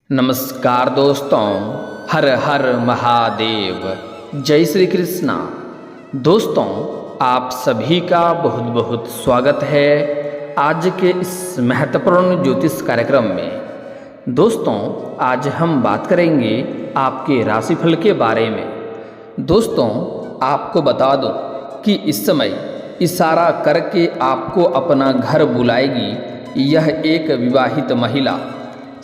नमस्कार दोस्तों, हर हर महादेव, जय श्री कृष्णा। दोस्तों, आप सभी का बहुत बहुत स्वागत है आज के इस महत्वपूर्ण ज्योतिष कार्यक्रम में। दोस्तों, आज हम बात करेंगे आपके राशिफल के बारे में। दोस्तों, आपको बता दूं कि इस समय इशारा करके आपको अपना घर बुलाएगी यह एक विवाहित महिला।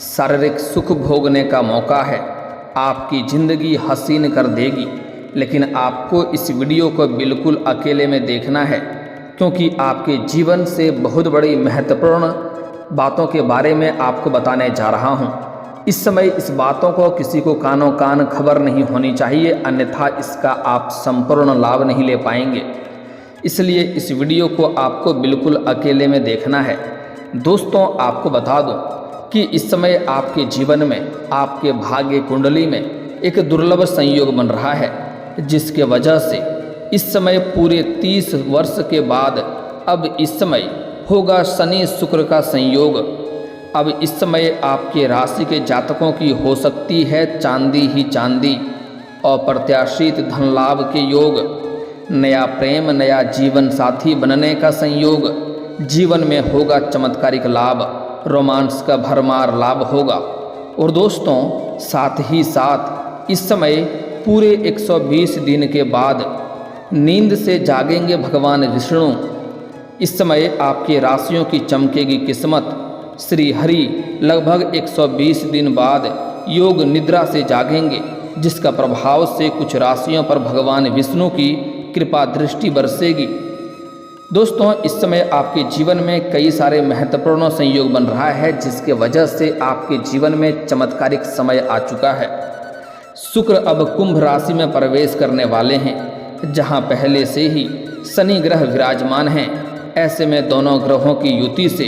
शारीरिक सुख भोगने का मौका है, आपकी ज़िंदगी हसीन कर देगी। लेकिन आपको इस वीडियो को बिल्कुल अकेले में देखना है, क्योंकि आपके जीवन से बहुत बड़ी महत्वपूर्ण बातों के बारे में आपको बताने जा रहा हूं। इस समय इस बातों को किसी को कानों कान खबर नहीं होनी चाहिए, अन्यथा इसका आप संपूर्ण लाभ नहीं ले पाएंगे। इसलिए इस वीडियो को आपको बिल्कुल अकेले में देखना है। दोस्तों, आपको बता दूं कि इस समय आपके जीवन में, आपके भाग्य कुंडली में एक दुर्लभ संयोग बन रहा है, जिसके वजह से इस समय पूरे 30 वर्ष के बाद अब इस समय होगा शनि शुक्र का संयोग। अब इस समय आपके राशि के जातकों की हो सकती है चांदी ही चांदी। अप्रत्याशित धन लाभ के योग, नया प्रेम, नया जीवन साथी बनने का संयोग, जीवन में होगा चमत्कारिक लाभ, रोमांस का भरमार लाभ होगा। और दोस्तों, साथ ही साथ इस समय पूरे 120 दिन के बाद नींद से जागेंगे भगवान विष्णु। इस समय आपकी राशियों की चमकेगी किस्मत। श्री हरि लगभग 120 दिन बाद योग निद्रा से जागेंगे, जिसका प्रभाव से कुछ राशियों पर भगवान विष्णु की कृपा दृष्टि बरसेगी। दोस्तों, इस समय आपके जीवन में कई सारे महत्वपूर्ण संयोग बन रहा है, जिसके वजह से आपके जीवन में चमत्कारिक समय आ चुका है। शुक्र अब कुंभ राशि में प्रवेश करने वाले हैं, जहां पहले से ही शनि ग्रह विराजमान हैं। ऐसे में दोनों ग्रहों की युति से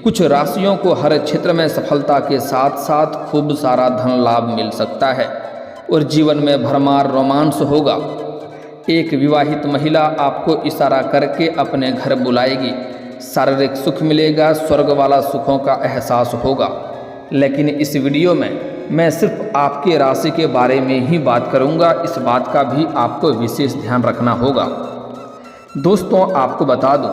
कुछ राशियों को हर क्षेत्र में सफलता के साथ साथ खूब सारा धन लाभ मिल सकता है और जीवन में भरमार रोमांस होगा। एक विवाहित महिला आपको इशारा करके अपने घर बुलाएगी। शारीरिक सुख मिलेगा, स्वर्ग वाला सुखों का एहसास होगा। लेकिन इस वीडियो में मैं सिर्फ आपके राशि के बारे में ही बात करूंगा, इस बात का भी आपको विशेष ध्यान रखना होगा। दोस्तों, आपको बता दूं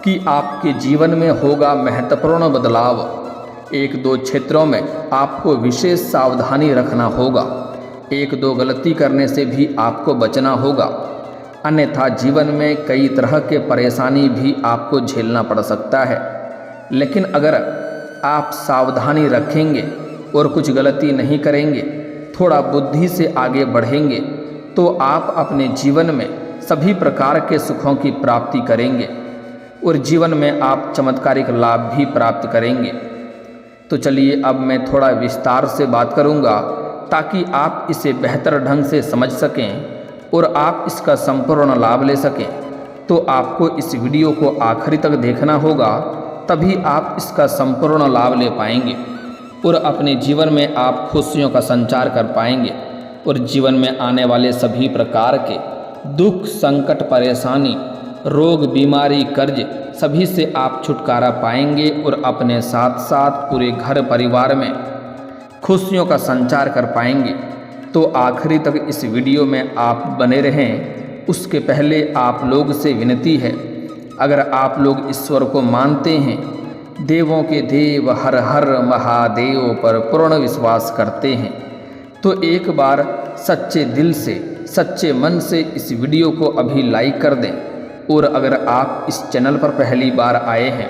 कि आपके जीवन में होगा महत्वपूर्ण बदलाव। एक दो क्षेत्रों में आपको विशेष सावधानी रखना होगा। एक दो गलती करने से भी आपको बचना होगा, अन्यथा जीवन में कई तरह के परेशानी भी आपको झेलना पड़ सकता है। लेकिन अगर आप सावधानी रखेंगे और कुछ गलती नहीं करेंगे, थोड़ा बुद्धि से आगे बढ़ेंगे, तो आप अपने जीवन में सभी प्रकार के सुखों की प्राप्ति करेंगे और जीवन में आप चमत्कारिक लाभ भी प्राप्त करेंगे। तो चलिए, अब मैं थोड़ा विस्तार से बात करूंगा, ताकि आप इसे बेहतर ढंग से समझ सकें और आप इसका संपूर्ण लाभ ले सकें। तो आपको इस वीडियो को आखिरी तक देखना होगा, तभी आप इसका संपूर्ण लाभ ले पाएंगे और अपने जीवन में आप खुशियों का संचार कर पाएंगे और जीवन में आने वाले सभी प्रकार के दुख, संकट, परेशानी, रोग, बीमारी, कर्ज, सभी से आप छुटकारा पाएंगे और अपने साथ साथ पूरे घर परिवार में खुशियों का संचार कर पाएंगे। तो आखिरी तक इस वीडियो में आप बने रहें। उसके पहले आप लोग से विनती है, अगर आप लोग ईश्वर को मानते हैं, देवों के देव हर हर महादेव पर पूर्ण विश्वास करते हैं, तो एक बार सच्चे दिल से, सच्चे मन से इस वीडियो को अभी लाइक कर दें। और अगर आप इस चैनल पर पहली बार आए हैं,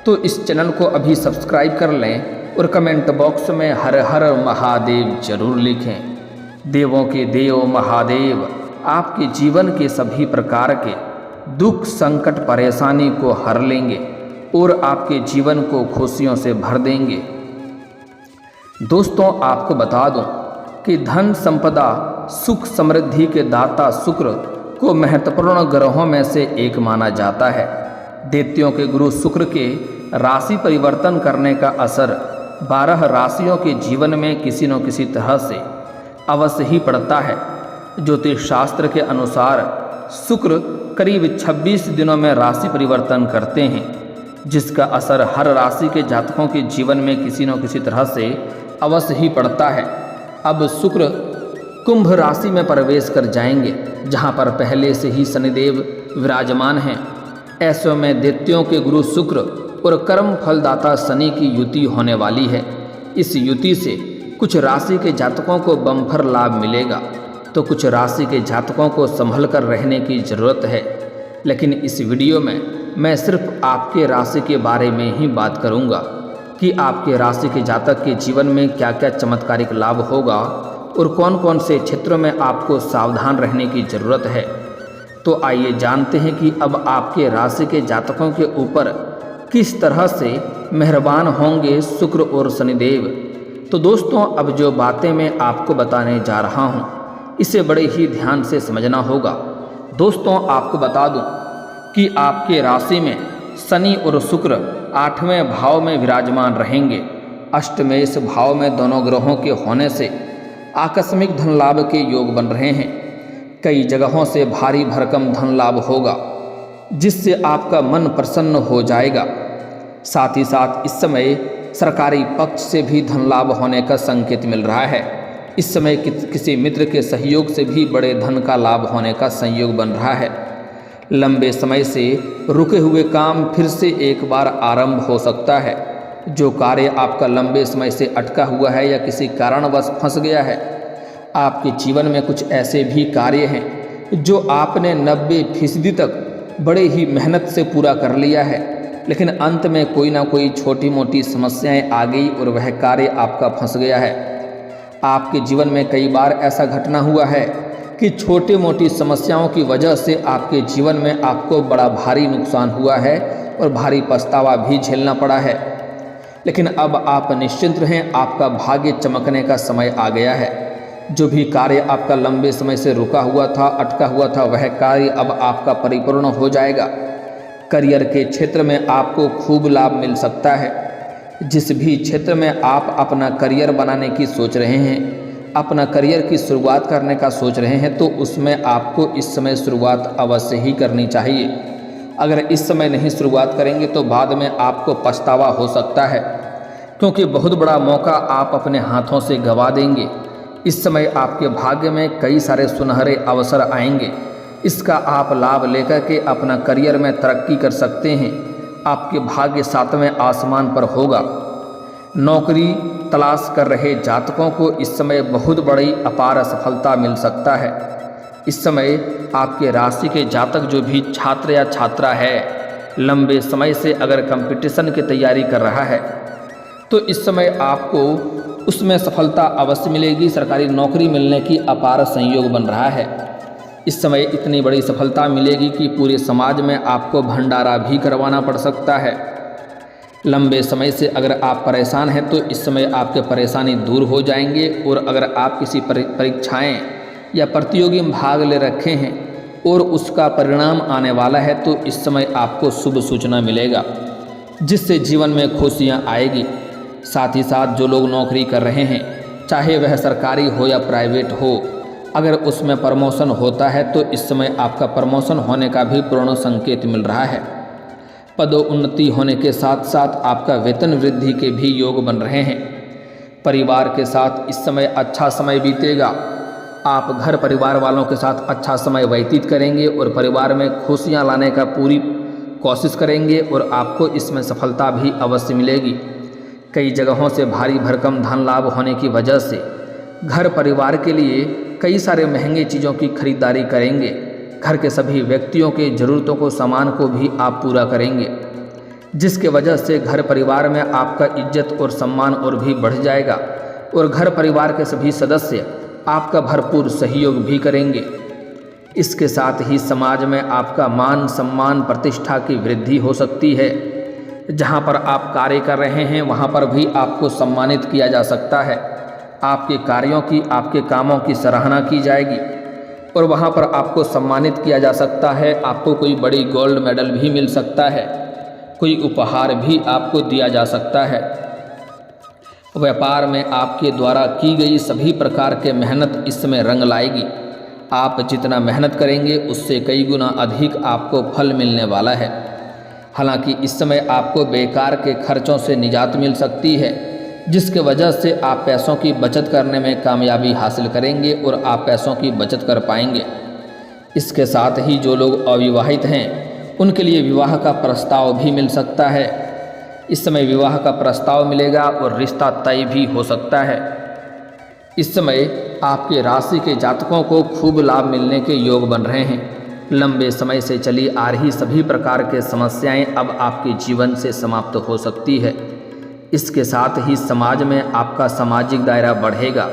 तो इस चैनल को अभी सब्सक्राइब कर लें और कमेंट बॉक्स में हर हर महादेव जरूर लिखें। देवों के देव महादेव आपके जीवन के सभी प्रकार के दुख, संकट, परेशानी को हर लेंगे और आपके जीवन को खुशियों से भर देंगे। दोस्तों, आपको बता दूं कि धन संपदा, सुख, समृद्धि के दाता शुक्र को महत्वपूर्ण ग्रहों में से एक माना जाता है। दैत्यों के गुरु शुक्र के राशि परिवर्तन करने का असर 12 राशियों के जीवन में किसी न किसी तरह से अवश्य ही पड़ता है। ज्योतिष शास्त्र के अनुसार शुक्र करीब 26 दिनों में राशि परिवर्तन करते हैं, जिसका असर हर राशि के जातकों के जीवन में किसी न किसी तरह से अवश्य ही पड़ता है। अब शुक्र कुंभ राशि में प्रवेश कर जाएंगे, जहां पर पहले से ही शनिदेव विराजमान हैं। ऐसे में दैत्यों के गुरु शुक्र और कर्म फलदाता शनि की युति होने वाली है। इस युति से कुछ राशि के जातकों को बम्पर लाभ मिलेगा, तो कुछ राशि के जातकों को संभल कर रहने की ज़रूरत है। लेकिन इस वीडियो में मैं सिर्फ आपके राशि के बारे में ही बात करूंगा कि आपके राशि के जातक के जीवन में क्या क्या चमत्कारिक लाभ होगा और कौन कौन से क्षेत्रों में आपको सावधान रहने की ज़रूरत है। तो आइए जानते हैं कि अब आपके राशि के जातकों के ऊपर किस तरह से मेहरबान होंगे शुक्र और शनिदेव। तो दोस्तों, अब जो बातें मैं आपको बताने जा रहा हूँ इसे बड़े ही ध्यान से समझना होगा। दोस्तों, आपको बता दूं कि आपके राशि में शनि और शुक्र 8वें भाव में विराजमान रहेंगे। अष्टमेश भाव में दोनों ग्रहों के होने से आकस्मिक धन लाभ के योग बन रहे हैं। कई जगहों से भारी भरकम धन लाभ होगा, जिससे आपका मन प्रसन्न हो जाएगा। साथ ही साथ इस समय सरकारी पक्ष से भी धन लाभ होने का संकेत मिल रहा है। इस समय किसी मित्र के सहयोग से भी बड़े धन का लाभ होने का संयोग बन रहा है। लंबे समय से रुके हुए काम फिर से एक बार आरंभ हो सकता है। जो कार्य आपका लंबे समय से अटका हुआ है या किसी कारणवश फंस गया है, आपके जीवन में कुछ ऐसे भी कार्य हैं जो आपने 90% तक बड़े ही मेहनत से पूरा कर लिया है, लेकिन अंत में कोई ना कोई छोटी मोटी समस्याएं आ गई और वह कार्य आपका फंस गया है। आपके जीवन में कई बार ऐसा घटना हुआ है कि छोटी मोटी समस्याओं की वजह से आपके जीवन में आपको बड़ा भारी नुकसान हुआ है और भारी पछतावा भी झेलना पड़ा है। लेकिन अब आप निश्चिंत रहें, आपका भाग्य चमकने का समय आ गया है। जो भी कार्य आपका लंबे समय से रुका हुआ था, अटका हुआ था, वह कार्य अब आपका परिपूर्ण हो जाएगा। करियर के क्षेत्र में आपको खूब लाभ मिल सकता है। जिस भी क्षेत्र में आप अपना करियर बनाने की सोच रहे हैं, अपना करियर की शुरुआत करने का सोच रहे हैं, तो उसमें आपको इस समय शुरुआत अवश्य ही करनी चाहिए। अगर इस समय नहीं शुरुआत करेंगे तो बाद में आपको पछतावा हो सकता है, क्योंकि बहुत बड़ा मौका आप अपने हाथों से गंवा देंगे। इस समय आपके भाग्य में कई सारे सुनहरे अवसर आएंगे। इसका आप लाभ लेकर के अपना करियर में तरक्की कर सकते हैं। आपके भाग्य 7वें आसमान पर होगा। नौकरी तलाश कर रहे जातकों को इस समय बहुत बड़ी अपार सफलता मिल सकता है। इस समय आपके राशि के जातक जो भी छात्र या छात्रा है, लंबे समय से अगर कंपटीशन की तैयारी कर रहा है, तो इस समय आपको उसमें सफलता अवश्य मिलेगी। सरकारी नौकरी मिलने की अपार संयोग बन रहा है। इस समय इतनी बड़ी सफलता मिलेगी कि पूरे समाज में आपको भंडारा भी करवाना पड़ सकता है। लंबे समय से अगर आप परेशान हैं तो इस समय आपके परेशानी दूर हो जाएंगे। और अगर आप किसी परीक्षाएं या प्रतियोगी में भाग ले रखे हैं और उसका परिणाम आने वाला है, तो इस समय आपको शुभ सूचना मिलेगा, जिससे जीवन में खुशियां आएगी। साथ ही साथ जो लोग नौकरी कर रहे हैं, चाहे वह सरकारी हो या प्राइवेट हो, अगर उसमें प्रमोशन होता है तो इस समय आपका प्रमोशन होने का भी पूर्ण संकेत मिल रहा है। पदोन्नति होने के साथ साथ आपका वेतन वृद्धि के भी योग बन रहे हैं। परिवार के साथ इस समय अच्छा समय बीतेगा। आप घर परिवार वालों के साथ अच्छा समय व्यतीत करेंगे और परिवार में खुशियां लाने का पूरी कोशिश करेंगे और आपको इसमें सफलता भी अवश्य मिलेगी। कई जगहों से भारी भरकम धन लाभ होने की वजह से घर परिवार के लिए कई सारे महंगे चीज़ों की खरीदारी करेंगे। घर के सभी व्यक्तियों के ज़रूरतों को सामान को भी आप पूरा करेंगे, जिसके वजह से घर परिवार में आपका इज्जत और सम्मान और भी बढ़ जाएगा और घर परिवार के सभी सदस्य आपका भरपूर सहयोग भी करेंगे। इसके साथ ही समाज में आपका मान सम्मान प्रतिष्ठा की वृद्धि हो सकती है। जहां पर आप कार्य कर रहे हैं वहां पर भी आपको सम्मानित किया जा सकता है। आपके कार्यों की, आपके कामों की सराहना की जाएगी और वहां पर आपको सम्मानित किया जा सकता है। आपको कोई बड़ी गोल्ड मेडल भी मिल सकता है, कोई उपहार भी आपको दिया जा सकता है। व्यापार में आपके द्वारा की गई सभी प्रकार के मेहनत इस समय रंग लाएगी। आप जितना मेहनत करेंगे उससे कई गुना अधिक आपको फल मिलने वाला है। हालांकि इस समय आपको बेकार के खर्चों से निजात मिल सकती है। जिसके वजह से आप पैसों की बचत करने में कामयाबी हासिल करेंगे और आप पैसों की बचत कर पाएंगे। इसके साथ ही जो लोग अविवाहित हैं उनके लिए विवाह का प्रस्ताव भी मिल सकता है। इस समय विवाह का प्रस्ताव मिलेगा और रिश्ता तय भी हो सकता है। इस समय आपके राशि के जातकों को खूब लाभ मिलने के योग बन रहे हैं। लंबे समय से चली आ रही सभी प्रकार के समस्याएं अब आपके जीवन से समाप्त हो सकती है। इसके साथ ही समाज में आपका सामाजिक दायरा बढ़ेगा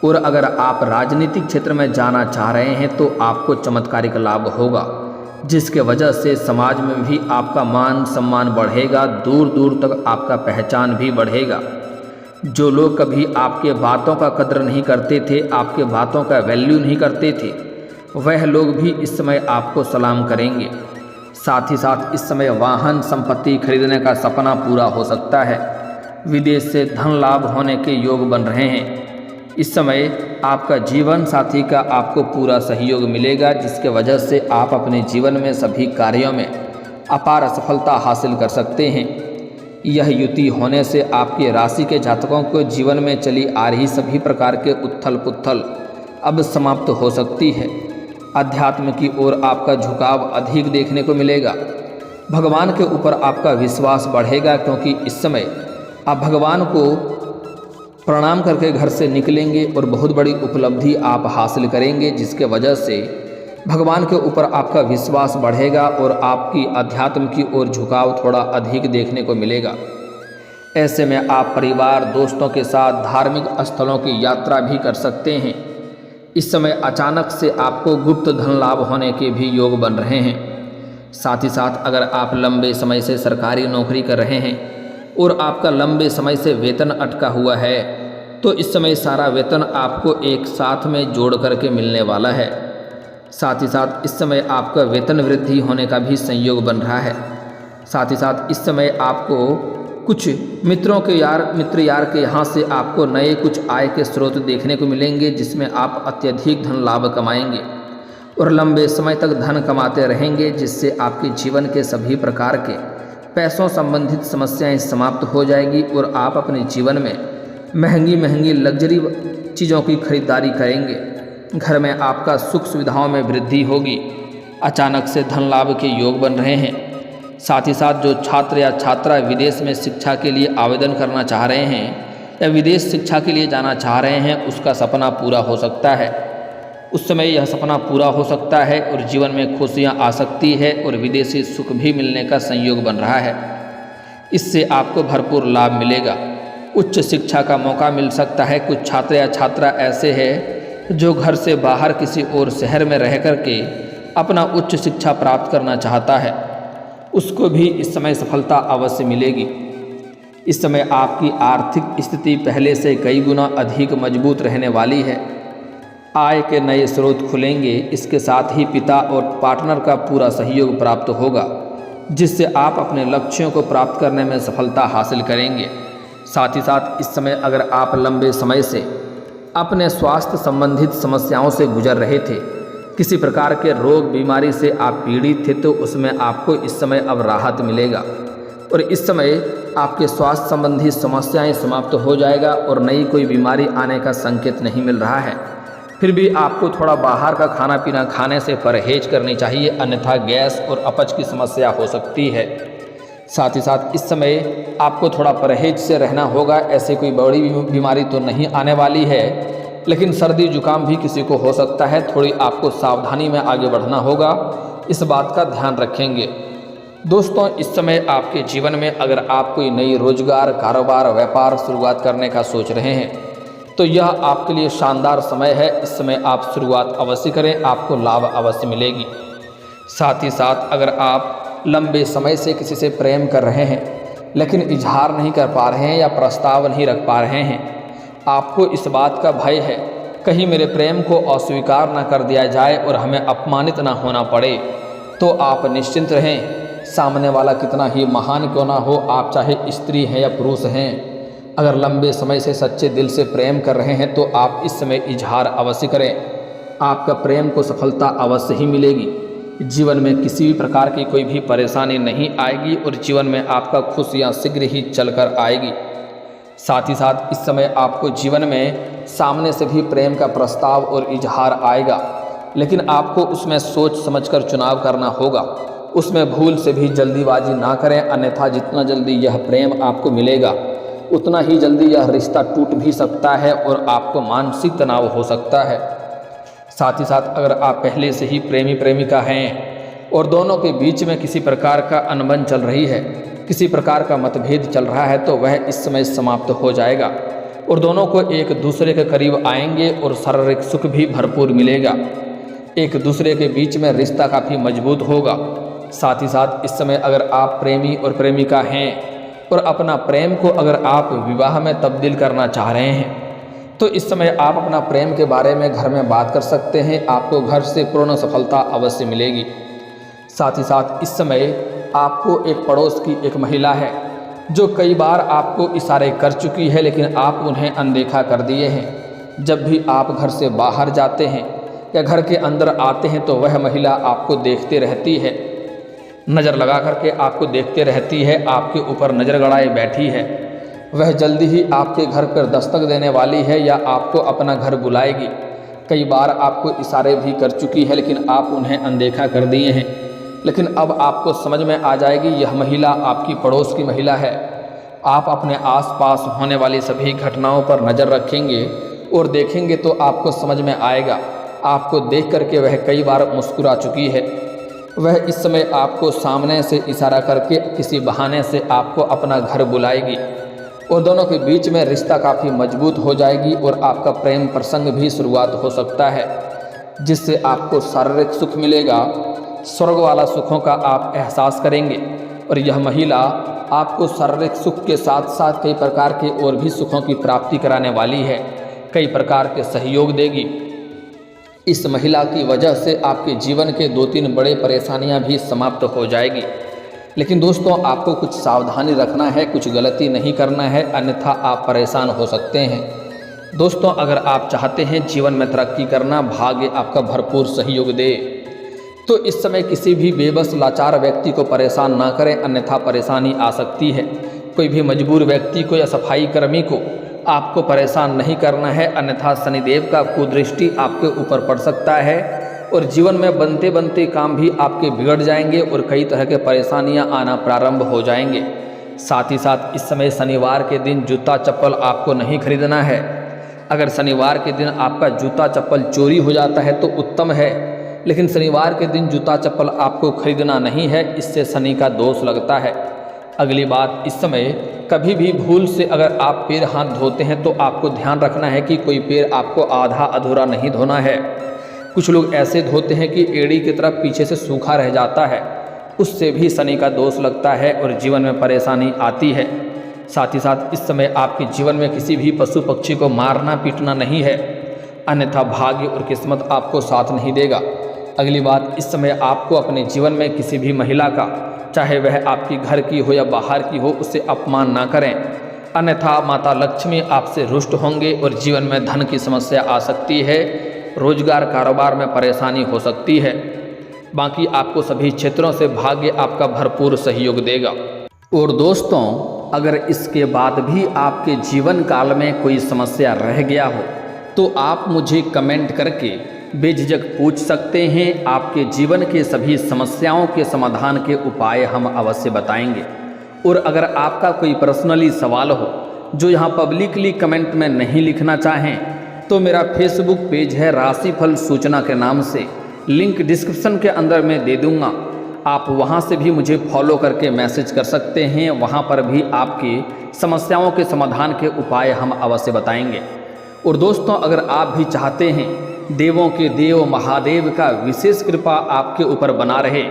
और अगर आप राजनीतिक क्षेत्र में जाना चाह रहे हैं तो आपको चमत्कारिक लाभ होगा, जिसके वजह से समाज में भी आपका मान सम्मान बढ़ेगा, दूर दूर तक आपका पहचान भी बढ़ेगा। जो लोग कभी आपके बातों का कद्र नहीं करते थे, आपके बातों का वैल्यू नहीं करते थे, वह लोग भी इस समय आपको सलाम करेंगे। साथ ही साथ इस समय वाहन संपत्ति खरीदने का सपना पूरा हो सकता है। विदेश से धन लाभ होने के योग बन रहे हैं। इस समय आपका जीवन साथी का आपको पूरा सहयोग मिलेगा, जिसके वजह से आप अपने जीवन में सभी कार्यों में अपार सफलता हासिल कर सकते हैं। यह युति होने से आपके राशि के जातकों को जीवन में चली आ रही सभी प्रकार के उथल पुथल अब समाप्त हो सकती है। अध्यात्म की ओर आपका झुकाव अधिक देखने को मिलेगा। भगवान के ऊपर आपका विश्वास बढ़ेगा, क्योंकि इस समय आप भगवान को प्रणाम करके घर से निकलेंगे और बहुत बड़ी उपलब्धि आप हासिल करेंगे, जिसके वजह से भगवान के ऊपर आपका विश्वास बढ़ेगा और आपकी अध्यात्म की ओर झुकाव थोड़ा अधिक देखने को मिलेगा। ऐसे में आप परिवार दोस्तों के साथ धार्मिक स्थलों की यात्रा भी कर सकते हैं। इस समय अचानक से आपको गुप्त धन लाभ होने के भी योग बन रहे हैं। साथ ही साथ अगर आप लंबे समय से सरकारी नौकरी कर रहे हैं और आपका लंबे समय से वेतन अटका हुआ है, तो इस समय सारा वेतन आपको एक साथ में जोड़ करके मिलने वाला है। साथ ही साथ इस समय आपका वेतन वृद्धि होने का भी संयोग बन रहा है। साथ ही साथ इस समय आपको कुछ मित्र यार के यहाँ से आपको नए कुछ आय के स्रोत देखने को मिलेंगे, जिसमें आप अत्यधिक धन लाभ कमाएंगे और लंबे समय तक धन कमाते रहेंगे, जिससे आपके जीवन के सभी प्रकार के पैसों संबंधित समस्याएं समाप्त हो जाएगी और आप अपने जीवन में महंगी महंगी लग्जरी चीज़ों की खरीदारी करेंगे। घर में आपका सुख सुविधाओं में वृद्धि होगी। अचानक से धन लाभ के योग बन रहे हैं। साथ ही साथ जो छात्र या छात्रा विदेश में शिक्षा के लिए आवेदन करना चाह रहे हैं या विदेश शिक्षा के लिए जाना चाह रहे हैं, उसका सपना पूरा हो सकता है। उस समय यह सपना पूरा हो सकता है और जीवन में खुशियां आ सकती है और विदेशी सुख भी मिलने का संयोग बन रहा है। इससे आपको भरपूर लाभ मिलेगा। उच्च शिक्षा का मौका मिल सकता है। कुछ छात्र या छात्रा ऐसे हैं जो घर से बाहर किसी और शहर में रह कर के अपना उच्च शिक्षा प्राप्त करना चाहता है, उसको भी इस समय सफलता अवश्य मिलेगी। इस समय आपकी आर्थिक स्थिति पहले से कई गुना अधिक मजबूत रहने वाली है। आय के नए स्रोत खुलेंगे। इसके साथ ही पिता और पार्टनर का पूरा सहयोग प्राप्त होगा, जिससे आप अपने लक्ष्यों को प्राप्त करने में सफलता हासिल करेंगे। साथ ही साथ इस समय अगर आप लंबे समय से अपने स्वास्थ्य संबंधित समस्याओं से गुजर रहे थे, किसी प्रकार के रोग बीमारी से आप पीड़ित थे, तो उसमें आपको इस समय अब राहत मिलेगा और इस समय आपके स्वास्थ्य संबंधी समस्याएं समाप्त हो जाएगा और नई कोई बीमारी आने का संकेत नहीं मिल रहा है। फिर भी आपको थोड़ा बाहर का खाना पीना खाने से परहेज करनी चाहिए, अन्यथा गैस और अपच की समस्या हो सकती है। साथ ही साथ इस समय आपको थोड़ा परहेज से रहना होगा। ऐसे कोई बड़ी बीमारी तो नहीं आने वाली है, लेकिन सर्दी जुकाम भी किसी को हो सकता है। थोड़ी आपको सावधानी में आगे बढ़ना होगा, इस बात का ध्यान रखेंगे। दोस्तों, इस समय आपके जीवन में अगर आप कोई नई रोजगार, कारोबार, व्यापार शुरुआत करने का सोच रहे हैं, तो यह आपके लिए शानदार समय है। इस समय आप शुरुआत अवश्य करें, आपको लाभ अवश्य मिलेगी। साथ ही साथ अगर आप लंबे समय से किसी से प्रेम कर रहे हैं लेकिन इजहार नहीं कर पा रहे हैं या प्रस्ताव नहीं रख पा रहे हैं, आपको इस बात का भय है कहीं मेरे प्रेम को अस्वीकार ना कर दिया जाए और हमें अपमानित ना होना पड़े, तो आप निश्चिंत रहें। सामने वाला कितना ही महान क्यों ना हो, आप चाहे स्त्री हैं या पुरुष हैं, अगर लंबे समय से सच्चे दिल से प्रेम कर रहे हैं तो आप इस समय इजहार अवश्य करें। आपका प्रेम को सफलता अवश्य ही मिलेगी। जीवन में किसी भी प्रकार की कोई भी परेशानी नहीं आएगी और जीवन में आपका खुशियाँ शीघ्र ही चलकर आएगी। साथ ही साथ इस समय आपको जीवन में सामने से भी प्रेम का प्रस्ताव और इजहार आएगा, लेकिन आपको उसमें सोच समझकर चुनाव करना होगा। उसमें भूल से भी जल्दीबाजी ना करें, अन्यथा जितना जल्दी यह प्रेम आपको मिलेगा उतना ही जल्दी यह रिश्ता टूट भी सकता है और आपको मानसिक तनाव हो सकता है। साथ ही साथ अगर आप पहले से ही प्रेमी प्रेमिका हैं और दोनों के बीच में किसी प्रकार का अनबन चल रही है, किसी प्रकार का मतभेद चल रहा है, तो वह इस समय समाप्त हो जाएगा और दोनों को एक दूसरे के करीब आएंगे और शारीरिक सुख भी भरपूर मिलेगा। एक दूसरे के बीच में रिश्ता काफ़ी मजबूत होगा। साथ ही साथ इस समय अगर आप प्रेमी और प्रेमिका हैं और अपना प्रेम को अगर आप विवाह में तब्दील करना चाह रहे हैं, तो इस समय आप अपना प्रेम के बारे में घर में बात कर सकते हैं। आपको घर से पूर्ण सफलता अवश्य मिलेगी। साथ ही साथ इस समय आपको एक पड़ोस की एक महिला है जो कई बार आपको इशारे कर चुकी है, लेकिन आप उन्हें अनदेखा कर दिए हैं। जब भी आप घर से बाहर जाते हैं या घर के अंदर आते हैं तो वह महिला आपको देखते रहती है, नज़र लगा करके आपको देखते रहती है, आपके ऊपर नज़र गड़ाए बैठी है। वह जल्दी ही आपके घर पर दस्तक देने वाली है या आपको अपना घर बुलाएगी। कई बार आपको इशारे भी कर चुकी है, लेकिन आप उन्हें अनदेखा कर दिए हैं। लेकिन अब आपको समझ में आ जाएगी यह महिला आपकी पड़ोस की महिला है। आप अपने आसपास होने वाली सभी घटनाओं पर नज़र रखेंगे और देखेंगे तो आपको समझ में आएगा। आपको देख करके वह कई बार मुस्कुरा चुकी है। वह इस समय आपको सामने से इशारा करके किसी बहाने से आपको अपना घर बुलाएगी और दोनों के बीच में रिश्ता काफ़ी मजबूत हो जाएगी और आपका प्रेम प्रसंग भी शुरुआत हो सकता है, जिससे आपको शारीरिक सुख मिलेगा। स्वर्ग वाला सुखों का आप एहसास करेंगे और यह महिला आपको शारीरिक सुख के साथ साथ कई प्रकार के और भी सुखों की प्राप्ति कराने वाली है, कई प्रकार के सहयोग देगी। इस महिला की वजह से आपके जीवन के 2-3 बड़े परेशानियां भी समाप्त हो जाएगी। लेकिन दोस्तों आपको कुछ सावधानी रखना है, कुछ गलती नहीं करना है, अन्यथा आप परेशान हो सकते हैं। दोस्तों अगर आप चाहते हैं जीवन में तरक्की करना, भाग्य आपका भरपूर सहयोग दे, तो इस समय किसी भी बेबस लाचार व्यक्ति को परेशान ना करें, अन्यथा परेशानी आ सकती है। कोई भी मजबूर व्यक्ति को या सफाई कर्मी को आपको परेशान नहीं करना है, अन्यथा शनिदेव का कुदृष्टि आपके ऊपर पड़ सकता है और जीवन में बनते बनते काम भी आपके बिगड़ जाएंगे और कई तरह के परेशानियां आना प्रारंभ हो जाएंगे। साथ ही साथ इस समय शनिवार के दिन जूता चप्पल आपको नहीं खरीदना है। अगर शनिवार के दिन आपका जूता चप्पल चोरी हो जाता है तो उत्तम है, लेकिन शनिवार के दिन जूता चप्पल आपको खरीदना नहीं है, इससे शनि का दोष लगता है। अगली बात, इस समय कभी भी भूल से अगर आप पैर हाथ धोते हैं तो आपको ध्यान रखना है कि कोई पैर आपको आधा अधूरा नहीं धोना है। कुछ लोग ऐसे धोते हैं कि एड़ी की तरफ पीछे से सूखा रह जाता है, उससे भी शनि का दोष लगता है और जीवन में परेशानी आती है। साथ ही साथ इस समय आपके जीवन में किसी भी पशु पक्षी को मारना पीटना नहीं है, अन्यथा भाग्य और किस्मत आपको साथ नहीं देगा। अगली बात, इस समय आपको अपने जीवन में किसी भी महिला का, चाहे वह आपकी घर की हो या बाहर की हो, उससे अपमान ना करें, अन्यथा माता लक्ष्मी आपसे रुष्ट होंगे और जीवन में धन की समस्या आ सकती है, रोजगार कारोबार में परेशानी हो सकती है। बाकी आपको सभी क्षेत्रों से भाग्य आपका भरपूर सहयोग देगा। और दोस्तों अगर इसके बाद भी आपके जीवन काल में कोई समस्या रह गया हो तो आप मुझे कमेंट करके बेझिझक पूछ सकते हैं। आपके जीवन के सभी समस्याओं के समाधान के उपाय हम अवश्य बताएंगे। और अगर आपका कोई पर्सनली सवाल हो जो यहाँ पब्लिकली कमेंट में नहीं लिखना चाहें तो मेरा फेसबुक पेज है राशिफल सूचना के नाम से, लिंक डिस्क्रिप्शन के अंदर मैं दे दूँगा। आप वहाँ से भी मुझे फॉलो करके मैसेज कर सकते हैं। वहाँ पर भी आपकी समस्याओं के समाधान के उपाय हम अवश्य बताएंगे। और दोस्तों अगर आप भी चाहते हैं देवों के देव महादेव का विशेष कृपा आपके ऊपर बना रहे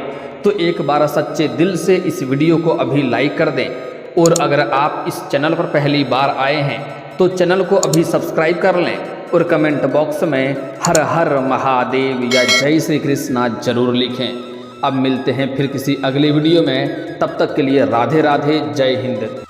तो एक बार सच्चे दिल से इस वीडियो को अभी लाइक कर दें। और अगर आप इस चैनल पर पहली बार आए हैं तो चैनल को अभी सब्सक्राइब कर लें और कमेंट बॉक्स में हर हर महादेव या जय श्री कृष्णा जरूर लिखें। अब मिलते हैं फिर किसी अगले वीडियो में, तब तक के लिए राधे राधे, जय हिंद।